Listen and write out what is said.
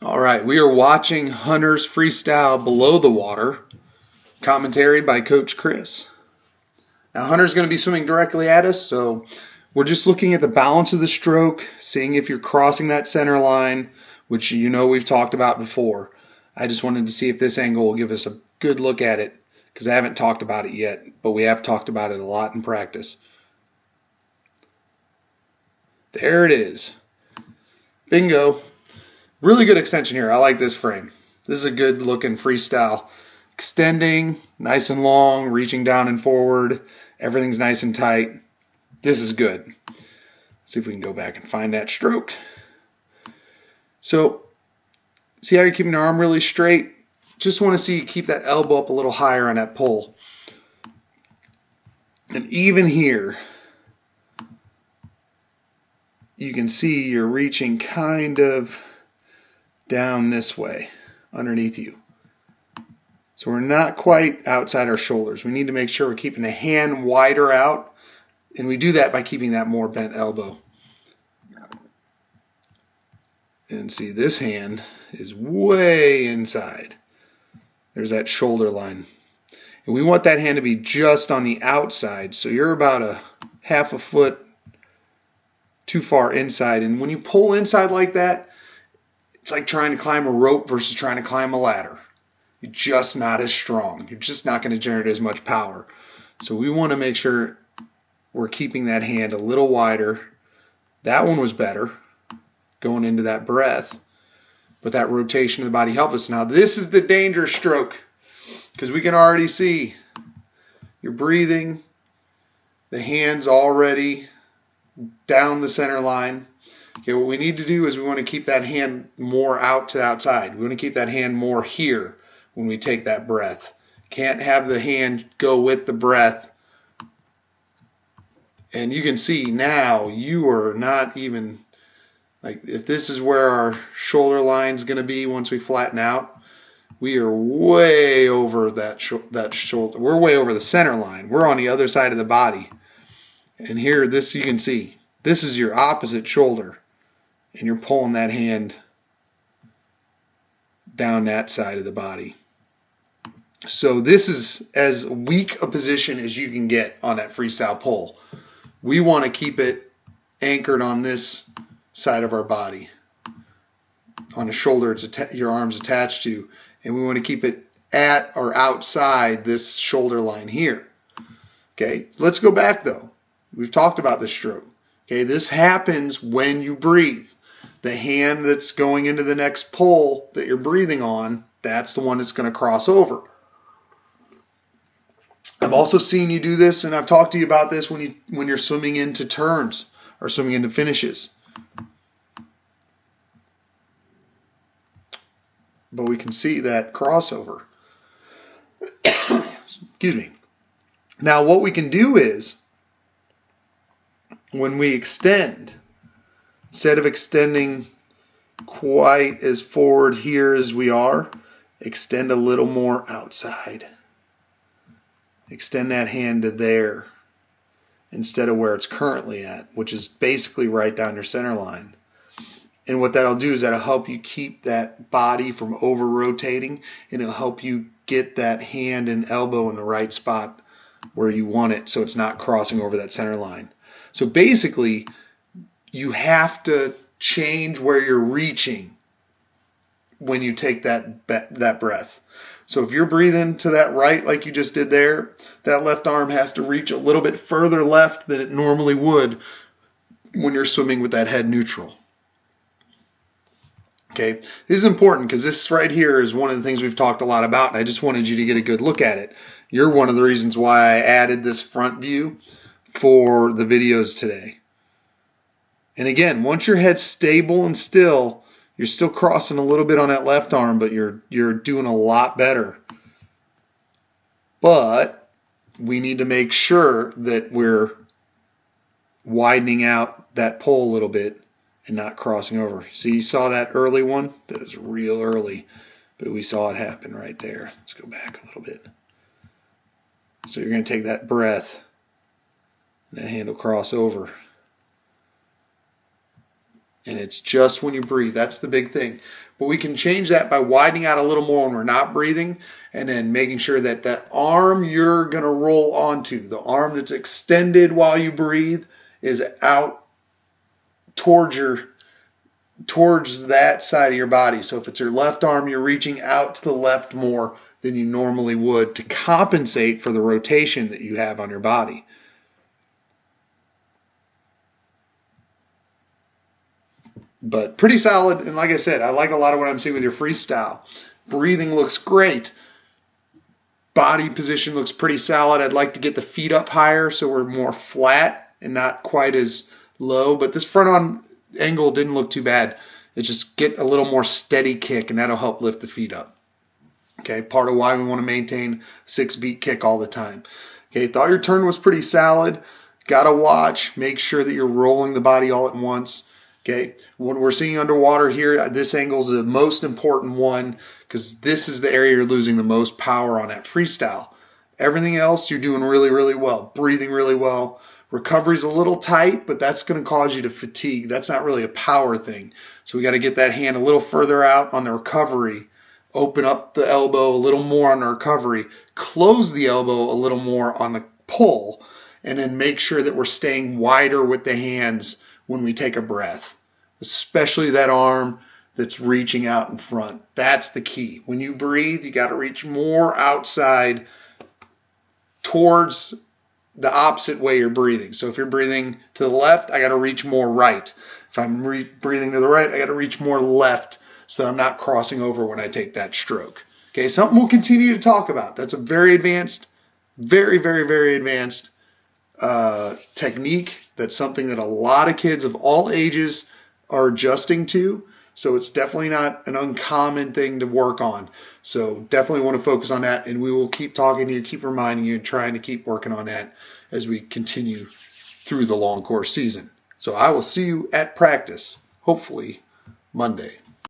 All right, we are watching Hunter's Freestyle Below the Water, commentary by Coach Chris. Now, Hunter's going to be swimming directly at us, so we're just looking at the balance of the stroke, seeing if you're crossing that center line, which you know we've talked about before. I just wanted to see if this angle will give us a good look at it, because I haven't talked about it yet, but we have talked about it a lot in practice. There it is. Bingo. Really good extension here. I like this frame. This is a good looking freestyle. Extending, nice and long, reaching down and forward. Everything's nice and tight. This is good. Let's see if we can go back and find that stroke. So, see how you're keeping your arm really straight? Just want to see you keep that elbow up a little higher on that pull. And even here, you can see you're reaching kind of down this way underneath you. So we're not quite outside our shoulders. We need to make sure we're keeping the hand wider out, and we do that by keeping that more bent elbow. And see, this hand is way inside. There's that shoulder line. And we want that hand to be just on the outside, so you're about a half a foot too far inside. And when you pull inside like that, it's like trying to climb a rope versus trying to climb a ladder. You're just not as strong. You're just not going to generate as much power. So we want to make sure we're keeping that hand a little wider. That one was better going into that breath, but that rotation of the body helped us. Now this is the danger stroke, because we can already see you're breathing, the hand's already down the center line. Okay, what we need to do is we want to keep that hand more out to the outside. We want to keep that hand more here when we take that breath. Can't have the hand go with the breath. And you can see now you are not even, like, if this is where our shoulder line is going to be once we flatten out, we are way over that shoulder. We're way over the center line. We're on the other side of the body. And here, this you can see, this is your opposite shoulder. And you're pulling that hand down that side of the body. So this is as weak a position as you can get on that freestyle pull. We want to keep it anchored on this side of our body. On the shoulder your arm's attached to. And we want to keep it at or outside this shoulder line here. Okay, let's go back though. We've talked about this stroke. Okay, this happens when you breathe. The hand that's going into the next pull that you're breathing on, that's the one that's going to cross over. I've also seen you do this, and I've talked to you about this when you're swimming into turns or swimming into finishes. But we can see that crossover. Excuse me. Now what we can do is, when we extend, instead of extending quite as forward here as we are, extend a little more outside. Extend that hand to there instead of where it's currently at, which is basically right down your center line. And what that'll do is that'll help you keep that body from over-rotating, and it'll help you get that hand and elbow in the right spot where you want it, so it's not crossing over that center line. So basically, you have to change where you're reaching when you take that breath. So if you're breathing to that right like you just did there, that left arm has to reach a little bit further left than it normally would when you're swimming with that head neutral. Okay, this is important because this right here is one of the things we've talked a lot about, and I just wanted you to get a good look at it. You're one of the reasons why I added this front view for the videos today. And again, once your head's stable and still, you're still crossing a little bit on that left arm, but you're doing a lot better. But we need to make sure that we're widening out that pull a little bit and not crossing over. See, you saw that early one? That was real early, but we saw it happen right there. Let's go back a little bit. So you're going to take that breath, and that hand will cross over. And it's just when you breathe. That's the big thing. But we can change that by widening out a little more when we're not breathing, and then making sure that that arm you're going to roll onto, the arm that's extended while you breathe, is out towards that side of your body. So if it's your left arm, you're reaching out to the left more than you normally would to compensate for the rotation that you have on your body. But pretty solid, and like I said, I like a lot of what I'm seeing with your freestyle. Breathing looks great. Body position looks pretty solid. I'd like to get the feet up higher so we're more flat and not quite as low. But this front on angle didn't look too bad. It just get a little more steady kick, and that'll help lift the feet up. Okay, part of why we want to maintain 6-beat kick all the time. Okay, thought your turn was pretty solid. Got to watch. Make sure that you're rolling the body all at once. Okay, when we're seeing underwater here, this angle is the most important one because this is the area you're losing the most power on that freestyle. Everything else, you're doing really, really well. Breathing really well. Recovery's a little tight, but that's going to cause you to fatigue. That's not really a power thing. So we got to get that hand a little further out on the recovery. Open up the elbow a little more on the recovery. Close the elbow a little more on the pull. And then make sure that we're staying wider with the hands when we take a breath, especially that arm that's reaching out in front. That's the key. When you breathe, you got to reach more outside towards the opposite way you're breathing. So if you're breathing to the left, I got to reach more right. If I'm breathing to the right, I got to reach more left so that I'm not crossing over when I take that stroke. Okay, something we'll continue to talk about. That's a very advanced, very, very, very advanced technique. That's something that a lot of kids of all ages are adjusting to. So it's definitely not an uncommon thing to work on. So definitely want to focus on that, and we will keep talking to you, keep reminding you, and trying to keep working on that as we continue through the long course season. So I will see you at practice, hopefully Monday.